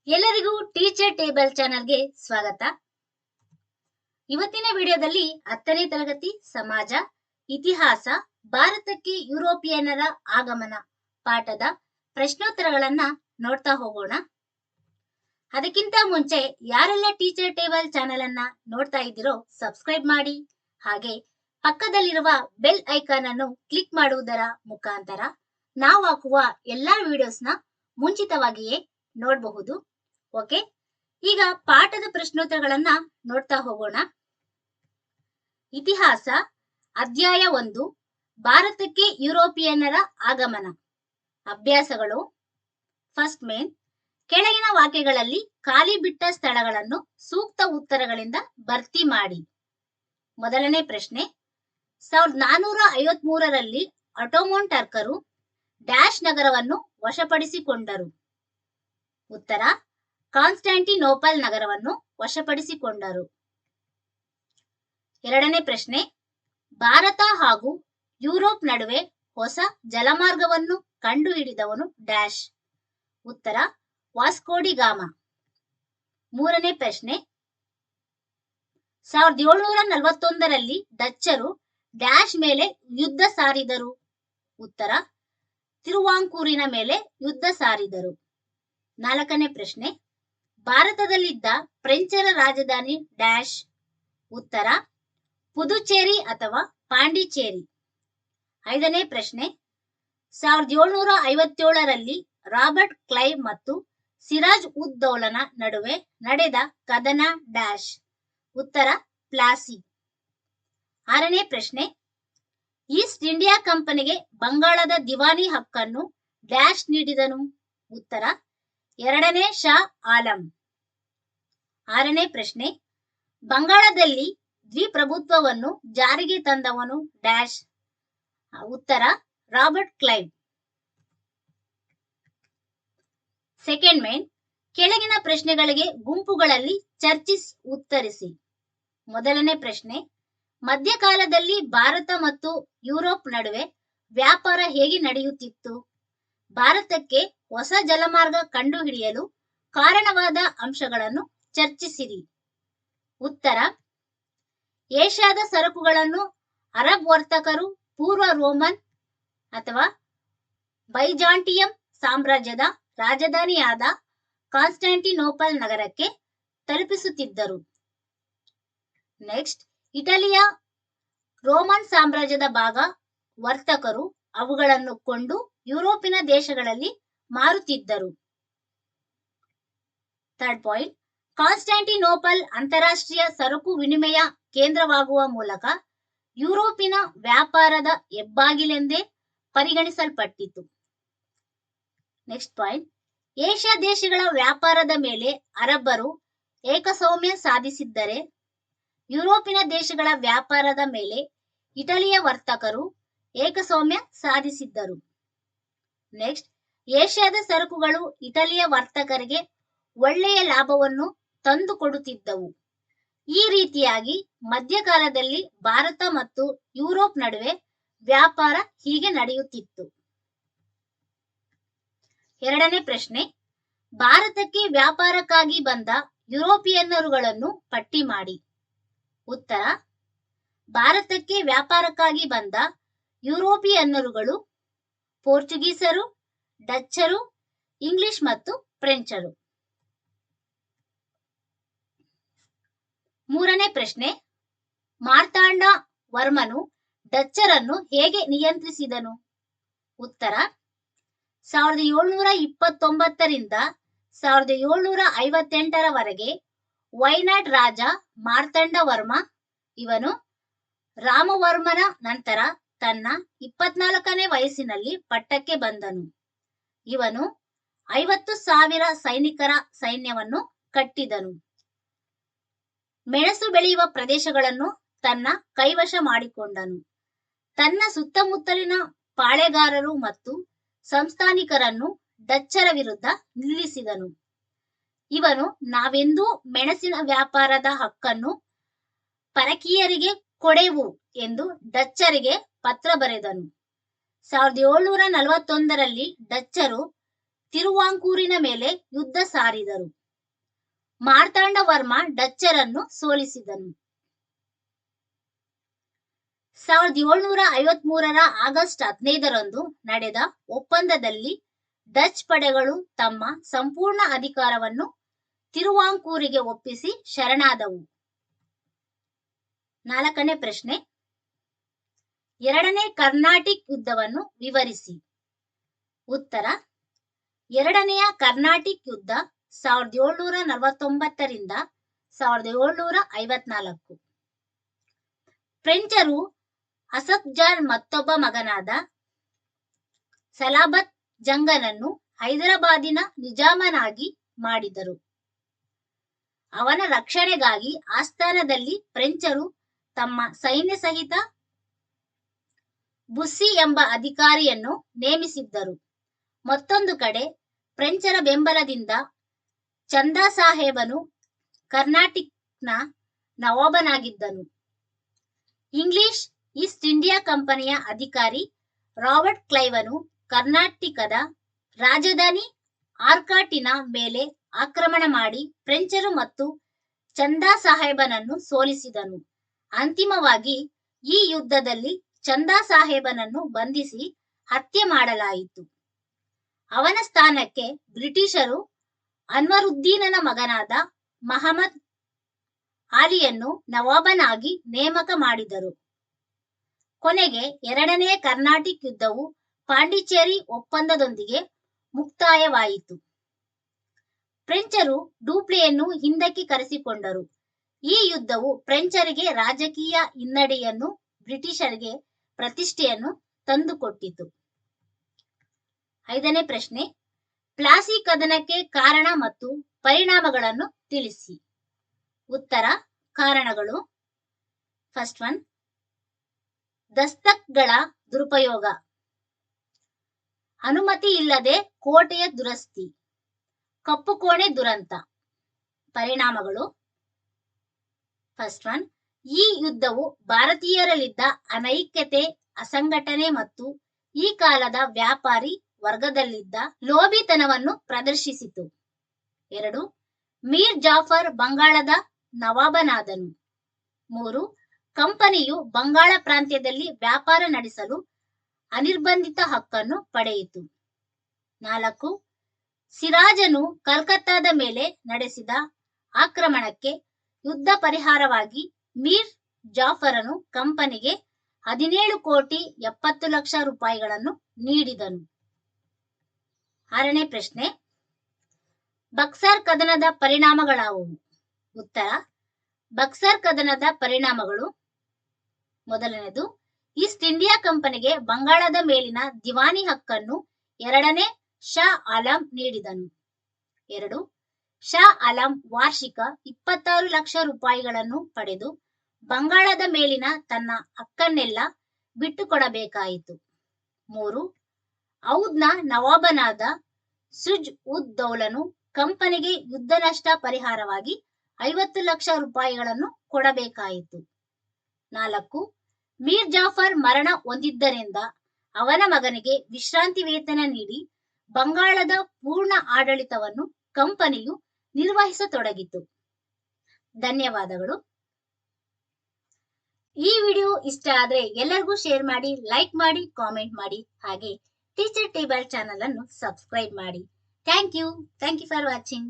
ಎಲ್ಲರಿಗೂ teacher table ಚಾನೆಲ್ಗೆ ಸ್ವಾಗತ. ಇವತ್ತಿನ ವಿಡಿಯೋದಲ್ಲಿ 10ನೇ ತರಗತಿ ಸಮಾಜ, ಇತಿಹಾಸ, ಭಾರತಕ್ಕೆ ಯುರೋಪಿಯನ್ನರ ಆಗಮನ ಪಾಠದ ಪ್ರಶ್ನೋತ್ತರಗಳನ್ನ ನೋಡ್ತಾ ಹೋಗೋಣ. ಅದಕ್ಕಿಂತ ಮುಂಚೆ ಯಾರೆಲ್ಲ ಟೀಚರ್ ಟೇಬಲ್ ಚಾನೆಲ್ ಅನ್ನ ನೋಡ್ತಾ ಇದ್ದೀರೋ ಸಬ್ಸ್ಕ್ರೈಬ್ ಮಾಡಿ, ಹಾಗೆ ಪಕ್ಕದಲ್ಲಿರುವ ಬೆಲ್ ಐಕಾನ್ ಅನ್ನು ಕ್ಲಿಕ್ ಮಾಡುವುದರ ಮುಖಾಂತರ ನಾವು ಹಾಕುವ ಎಲ್ಲಾ ವಿಡಿಯೋಸ್ನ ಮುಂಚಿತವಾಗಿಯೇ ನೋಡಬಹುದು. ಓಕೆ, ಈಗ ಪಾಠದ ಪ್ರಶ್ನೋತ್ತರಗಳನ್ನ ನೋಡ್ತಾ ಹೋಗೋಣ. ಇತಿಹಾಸ ಅಧ್ಯಾಯ 1, ಭಾರತಕ್ಕೆ ಯುರೋಪಿಯನ್ನರ ಆಗಮನ. ಅಭ್ಯಾಸಗಳು. ಫಸ್ಟ್ ಮೇನ್, ಕೆಳಗಿನ ವಾಕ್ಯಗಳಲ್ಲಿ ಖಾಲಿ ಬಿಟ್ಟ ಸ್ಥಳಗಳನ್ನು ಸೂಕ್ತ ಉತ್ತರಗಳಿಂದ ಭರ್ತಿ ಮಾಡಿ. ಮೊದಲನೇ ಪ್ರಶ್ನೆ, 1453ರಲ್ಲಿ ಅಟೋಮನ್ ಟರ್ಕರು ಡ್ಯಾಶ್ ನಗರವನ್ನು ವಶಪಡಿಸಿಕೊಂಡರು. ಉತ್ತರ, ಕಾನ್ಸ್ಟಾಂಟಿನೋಪಲ್ ನಗರವನ್ನು ವಶಪಡಿಸಿಕೊಂಡರು. ಎರಡನೇ ಪ್ರಶ್ನೆ, ಭಾರತ ಹಾಗೂ ಯುರೋಪ್ ನಡುವೆ ಹೊಸ ಜಲಮಾರ್ಗವನ್ನು ಕಂಡುಹಿಡಿದವನು ಡ್ಯಾಶ್. ಉತ್ತರ, ವಾಸ್ಕೋಡಿ ಗಾಮ. ಮೂರನೇ ಪ್ರಶ್ನೆ, 1741ರಲ್ಲಿ ಡಚ್ಚರು ಡ್ಯಾಶ್ ಮೇಲೆ ಯುದ್ಧ ಸಾರಿದರು. ಉತ್ತರ, ತಿರುವಾಂಕೂರಿನ ಮೇಲೆ ಯುದ್ಧ ಸಾರಿದರು. ನಾಲ್ಕನೇ ಪ್ರಶ್ನೆ, ಭಾರತದಲ್ಲಿದ್ದ ಫ್ರೆಂಚರ ರಾಜಧಾನಿ ಡ್ಯಾಶ್. ಉತ್ತರ, ಪುದುಚೇರಿ ಅಥವಾ ಪಾಂಡಿಚೇರಿ. ಐದನೇ ಪ್ರಶ್ನೆ, 1757ರಲ್ಲಿ ರಾಬರ್ಟ್ ಕ್ಲೈವ್ ಮತ್ತು ಸಿರಾಜ್ ಉದ್ ದೌಲನ ನಡುವೆ ನಡೆದ ಕದನ ಡ್ಯಾಶ್. ಉತ್ತರ, ಪ್ಲಾಸಿ. ಆರನೇ ಪ್ರಶ್ನೆ, ಈಸ್ಟ್ ಇಂಡಿಯಾ ಕಂಪನಿಗೆ ಬಂಗಾಳದ ದಿವಾನಿ ಹಕ್ಕನ್ನು ಡ್ಯಾಶ್ ನೀಡಿದನು. ಉತ್ತರ, ಎರಡನೇ ಶಾ ಆಲಂ. ಆರನೇ ಪ್ರಶ್ನೆ, ಬಂಗಾಳದಲ್ಲಿ ದ್ವಿಪ್ರಭುತ್ವವನ್ನು ಜಾರಿಗೆ ತಂದವನು ಡ್ಯಾಶ್. ಉತ್ತರ, ರಾಬರ್ಟ್ ಕ್ಲೈವ್. ಸೆಕೆಂಡ್ ಮೇನ್, ಕೆಳಗಿನ ಪ್ರಶ್ನೆಗಳಿಗೆ ಗುಂಪುಗಳಲ್ಲಿ ಚರ್ಚಿಸಿ ಉತ್ತರಿಸಿ. ಮೊದಲನೇ ಪ್ರಶ್ನೆ, ಮಧ್ಯಕಾಲದಲ್ಲಿ ಭಾರತ ಮತ್ತು ಯುರೋಪ್ ನಡುವೆ ವ್ಯಾಪಾರ ಹೇಗೆ ನಡೆಯುತ್ತಿತ್ತು? ಭಾರತಕ್ಕೆ ಹೊಸ ಜಲಮಾರ್ಗ ಕಂಡುಹಿಡಿಯಲು ಕಾರಣವಾದ ಅಂಶಗಳನ್ನು ಚರ್ಚಿಸಿರಿ. ಉತ್ತರ, ಏಷ್ಯಾದ ಸರಕುಗಳನ್ನು ಅರಬ್ ವರ್ತಕರು ಪೂರ್ವ ರೋಮನ್ ಅಥವಾ ಬೈಜಾಂಟಿಯಂ ಸಾಮ್ರಾಜ್ಯದ ರಾಜಧಾನಿಯಾದ ಕಾನ್ಸ್ಟಾಂಟಿನೋಪಲ್ ನಗರಕ್ಕೆ ತಲುಪಿಸುತ್ತಿದ್ದರು. ನೆಕ್ಸ್ಟ್, ಇಟಲಿಯ ರೋಮನ್ ಸಾಮ್ರಾಜ್ಯದ ಭಾಗ ವರ್ತಕರು ಅವುಗಳನ್ನು ಕೊಂಡು ಯುರೋಪಿನ ದೇಶಗಳಲ್ಲಿ ಮಾರುತ್ತಿದ್ದರು. ಥರ್ಡ್ ಪಾಯಿಂಟ್, ಕಾನ್ಸ್ಟಾಂಟಿನೋಪಲ್ ಅಂತಾರಾಷ್ಟ್ರೀಯ ಸರಕು ವಿನಿಮಯ ಕೇಂದ್ರವಾಗುವ ಮೂಲಕ ಯುರೋಪಿನ ವ್ಯಾಪಾರದ ಹೆಬ್ಬಾಗಿಲೆಂದೇ ಪರಿಗಣಿಸಲ್ಪಟ್ಟಿತು. ನೆಕ್ಸ್ಟ್ ಪಾಯಿಂಟ್, ಏಷ್ಯಾ ದೇಶಗಳ ವ್ಯಾಪಾರದ ಮೇಲೆ ಅರಬ್ಬರು ಏಕಸ್ವಾಮ್ಯ ಸಾಧಿಸಿದ್ದರೆ ಯುರೋಪಿನ ದೇಶಗಳ ವ್ಯಾಪಾರದ ಮೇಲೆ ಇಟಲಿಯ ವರ್ತಕರು ಏಕಸ್ವಾಮ್ಯ ಸಾಧಿಸಿದ್ದರು. ನೆಕ್ಸ್ಟ್, ಏಷ್ಯಾದ ಸರಕುಗಳು ಇಟಲಿಯ ವರ್ತಕರಿಗೆ ಒಳ್ಳೆಯ ಲಾಭವನ್ನು ತಂದುಕೊಡುತ್ತಿದ್ದವು. ಈ ರೀತಿಯಾಗಿ ಮಧ್ಯಕಾಲದಲ್ಲಿ ಭಾರತ ಮತ್ತು ಯುರೋಪ್ ನಡುವೆ ವ್ಯಾಪಾರ ಹೀಗೆ ನಡೆಯುತ್ತಿತ್ತು. ಎರಡನೇ ಪ್ರಶ್ನೆ, ಭಾರತಕ್ಕೆ ವ್ಯಾಪಾರಕ್ಕಾಗಿ ಬಂದ ಯುರೋಪಿಯನ್ನರುಗಳನ್ನು ಪಟ್ಟಿ ಮಾಡಿ. ಉತ್ತರ, ಭಾರತಕ್ಕೆ ವ್ಯಾಪಾರಕ್ಕಾಗಿ ಬಂದ ಯುರೋಪಿಯನ್ನರುಗಳು ಪೋರ್ಚುಗೀಸರು, ಡಚ್ಚರು, ಇಂಗ್ಲಿಷ್ ಮತ್ತು ಫ್ರೆಂಚರು. ಮೂರನೇ ಪ್ರಶ್ನೆ, ಮಾರ್ತಾಂಡ ವರ್ಮನು ಡಚ್ಚರನ್ನು ಹೇಗೆ ನಿಯಂತ್ರಿಸಿದನು? ಉತ್ತರ, 1729ರಿಂದ 1758ರವರೆಗೆ ವೈನಾಡ್ ರಾಜ ಮಾರ್ತಾಂಡ ವರ್ಮ ಇವನು ರಾಮವರ್ಮನ ನಂತರ ತನ್ನ 24ನೇ ವಯಸ್ಸಿನಲ್ಲಿ ಪಟ್ಟಕ್ಕೆ ಬಂದನು. ಇವನು 50,000 ಸೈನಿಕರ ಸೈನ್ಯವನ್ನು ಕಟ್ಟಿದನು. ಮೆಣಸು ಬೆಳೆಯುವ ಪ್ರದೇಶಗಳನ್ನು ತನ್ನ ಕೈವಶ ಮಾಡಿಕೊಂಡನು. ತನ್ನ ಸುತ್ತಮುತ್ತಲಿನ ಪಾಳೆಗಾರರು ಮತ್ತು ಸಂಸ್ಥಾನಿಕರನ್ನು ಡಚ್ಚರ ವಿರುದ್ಧ ನಿಲ್ಲಿಸಿದನು. ಇವನು ನಾವೆಂದೂ ಮೆಣಸಿನ ವ್ಯಾಪಾರದ ಹಕ್ಕನ್ನು ಪರಕೀಯರಿಗೆ ಕೊಡೆವು ಎಂದು ಡಚ್ಚರಿಗೆ ಪತ್ರ ಬರೆದನು. 1741ರಲ್ಲಿ ಡಚ್ಚರು ತಿರುವಾಂಕೂರಿನ ಮೇಲೆ ಯುದ್ಧ ಸಾರಿದರು. ಮಾರ್ತಾಂಡವರ್ಮ ಡಚ್ಚರನ್ನು ಸೋಲಿಸಿದನು. 1753 ಆಗಸ್ಟ್ 15ರಂದು ನಡೆದ ಒಪ್ಪಂದದಲ್ಲಿ ಡಚ್ ಪಡೆಗಳು ತಮ್ಮ ಸಂಪೂರ್ಣ ಅಧಿಕಾರವನ್ನು ತಿರುವಾಂಕೂರಿಗೆ ಒಪ್ಪಿಸಿ ಶರಣಾದವು. 4ನೇ ಪ್ರಶ್ನೆ, ಎರಡನೇ ಕರ್ನಾಟಿಕ್ ಯುದ್ಧವನ್ನು ವಿವರಿಸಿ. ಉತ್ತರ: ಎರಡನೆಯ ಕರ್ನಾಟಿಕ್ ಯುದ್ಧ 1749ರಿಂದ 1754. ಫ್ರೆಂಚರು ಅಸಫ್ ಜಾನ್ ಮತ್ತೊಬ್ಬ ಮಗನಾದ ಸಲಾಬತ್ ಜಂಗನನ್ನು ಹೈದರಾಬಾದಿನ ನಿಜಾಮನಾಗಿ ಮಾಡಿದರು. ಅವನ ರಕ್ಷಣೆಗಾಗಿ ಆಸ್ಥಾನದಲ್ಲಿ ಫ್ರೆಂಚರು ತಮ್ಮ ಸೈನ್ಯ ಸಹಿತ ಬುಸ್ಸಿ ಎಂಬ ಅಧಿಕಾರಿಯನ್ನು ನೇಮಿಸಿದ್ದರು. ಮತ್ತೊಂದು ಕಡೆ ಫ್ರೆಂಚರ ಬೆಂಬಲದಿಂದ ಚಂದಾ ಸಾಹೇಬನು ಕರ್ನಾಟಿಕ್ನ ನವಾಬನಾಗಿದ್ದನು. ಇಂಗ್ಲಿಷ್ ಈಸ್ಟ್ ಇಂಡಿಯಾ ಕಂಪನಿಯ ಅಧಿಕಾರಿ ರಾಬರ್ಟ್ ಕ್ಲೈವನು ಕರ್ನಾಟಕದ ರಾಜಧಾನಿ ಆರ್ಕಾಟಿನ ಮೇಲೆ ಆಕ್ರಮಣ ಮಾಡಿ ಫ್ರೆಂಚರು ಮತ್ತು ಚಂದಾ ಸಾಹೇಬನನ್ನು ಸೋಲಿಸಿದನು. ಅಂತಿಮವಾಗಿ ಈ ಯುದ್ಧದಲ್ಲಿ ಚಂದಾ ಸಾಹೇಬನನ್ನು ಬಂಧಿಸಿ ಹತ್ಯೆ ಮಾಡಲಾಯಿತು. ಅವನ ಸ್ಥಾನಕ್ಕೆ ಬ್ರಿಟಿಷರು ಅನ್ವರುದ್ದೀನನ ಮಗನಾದ ಮಹಮ್ಮದ್ ಆಲಿಯನ್ನು ನವಾಬನಾಗಿ ನೇಮಕ ಮಾಡಿದರು. ಕೊನೆಗೆ ಎರಡನೆಯ ಕರ್ನಾಟಿಕ್ ಯುದ್ಧವು ಪಾಂಡಿಚೇರಿ ಒಪ್ಪಂದದೊಂದಿಗೆ ಮುಕ್ತಾಯವಾಯಿತು. ಫ್ರೆಂಚರು ಡೂಪ್ಲೆಯನ್ನು ಹಿಂದಕ್ಕೆ ಕರೆಸಿಕೊಂಡರು. ಈ ಯುದ್ಧವು ಫ್ರೆಂಚರಿಗೆ ರಾಜಕೀಯ ಹಿನ್ನಡೆಯನ್ನು, ಬ್ರಿಟಿಷರಿಗೆ ಪ್ರತಿಷ್ಠೆಯನ್ನು ತಂದುಕೊಟ್ಟಿತು. 5ನೇ ಪ್ರಶ್ನೆ, ಪ್ಲಾಸಿ ಕದನಕ್ಕೆ ಕಾರಣ ಮತ್ತು ಪರಿಣಾಮಗಳನ್ನು ತಿಳಿಸಿ. ಉತ್ತರ: ಕಾರಣಗಳು. ಫಸ್ಟ್ ಒನ್, ದಸ್ತಕ್ಗಳ ದುರುಪಯೋಗ, ಅನುಮತಿ ಇಲ್ಲದೆ ಕೋಟೆಯ ದುರಸ್ತಿ, ಕಪ್ಪು ಕೋಣೆ ದುರಂತ. ಪರಿಣಾಮಗಳು. ಫಸ್ಟ್ ಒನ್, ಈ ಯುದ್ಧವು ಭಾರತೀಯರಲ್ಲಿದ್ದ ಅನೈಕ್ಯತೆ, ಅಸಂಘಟನೆ ಮತ್ತು ಈ ಕಾಲದ ವ್ಯಾಪಾರಿ ವರ್ಗದಲ್ಲಿದ್ದ ಲೋಭಿತನವನ್ನು ಪ್ರದರ್ಶಿಸಿತು. 2, ಮೀರ್ ಜಾಫರ್ ಬಂಗಾಳದ ನವಾಬನಾದನು. 3, ಕಂಪನಿಯು ಬಂಗಾಳ ಪ್ರಾಂತ್ಯದಲ್ಲಿ ವ್ಯಾಪಾರ ನಡೆಸಲು ಅನಿರ್ಬಂಧಿತ ಹಕ್ಕನ್ನು ಪಡೆಯಿತು. 4, ಸಿರಾಜನು ಕಲ್ಕತ್ತಾದ ಮೇಲೆ ನಡೆಸಿದ ಆಕ್ರಮಣಕ್ಕೆ ಯುದ್ಧ ಪರಿಹಾರವಾಗಿ ಮೀರ್ ಜಾಫರನು ಕಂಪನಿಗೆ 17,70,00,000 ರೂಪಾಯಿಗಳನ್ನು ನೀಡಿದನು. 6ನೇ ಪ್ರಶ್ನೆ, ಬಕ್ಸರ್ ಕದನದ ಪರಿಣಾಮಗಳಾವುವು? ಉತ್ತರ: ಬಕ್ಸರ್ ಕದನದ ಪರಿಣಾಮಗಳು. ಮೊದಲನೇದು, ಈಸ್ಟ್ ಇಂಡಿಯಾ ಕಂಪನಿಗೆ ಬಂಗಾಳದ ಮೇಲಿನ ದಿವಾನಿ ಹಕ್ಕನ್ನು ಎರಡನೇ ಶಾ ಆಲಂ ನೀಡಿದನು. 2, ಶಾ ಆಲಂ ವಾರ್ಷಿಕ 26 ಲಕ್ಷ ರೂಪಾಯಿಗಳನ್ನು ಪಡೆದು ಬಂಗಾಳದ ಮೇಲಿನ ತನ್ನ ಹಕ್ಕನ್ನೆಲ್ಲ ಬಿಟ್ಟುಕೊಡಬೇಕಾಯಿತು. 3, ಔದ್ನ ನವಾಬನಾದ ಸುಜ್ ಉದ್ ದೌಲನು ಕಂಪನಿಗೆ ಯುದ್ಧ ನಷ್ಟ ಪರಿಹಾರವಾಗಿ 50 ಲಕ್ಷ ರೂಪಾಯಿಗಳನ್ನು ಕೊಡಬೇಕಾಯಿತು. 4, ಮೀರ್ ಜಾಫರ್ ಮರಣ ಹೊಂದಿದ್ದರಿಂದ ಅವನ ಮಗನಿಗೆ ವಿಶ್ರಾಂತಿ ವೇತನ ನೀಡಿ ಬಂಗಾಳದ ಪೂರ್ಣ ಆಡಳಿತವನ್ನು ಕಂಪನಿಯು ನಿರ್ವಹಿಸತೊಡಗಿತು. ಧನ್ಯವಾದಗಳು. ಈ ವಿಡಿಯೋ ಇಷ್ಟ ಆದ್ರೆ ಎಲ್ಲರಿಗೂ ಶೇರ್ ಮಾಡಿ, ಲೈಕ್ ಮಾಡಿ, ಕಾಮೆಂಟ್ ಮಾಡಿ, ಹಾಗೆ ಟೀಚರ್ ಟೇಬಲ್ ಚಾನಲ್ ಅನ್ನು ಸಬ್ಸ್ಕ್ರೈಬ್ ಮಾಡಿ. Thank you for watching.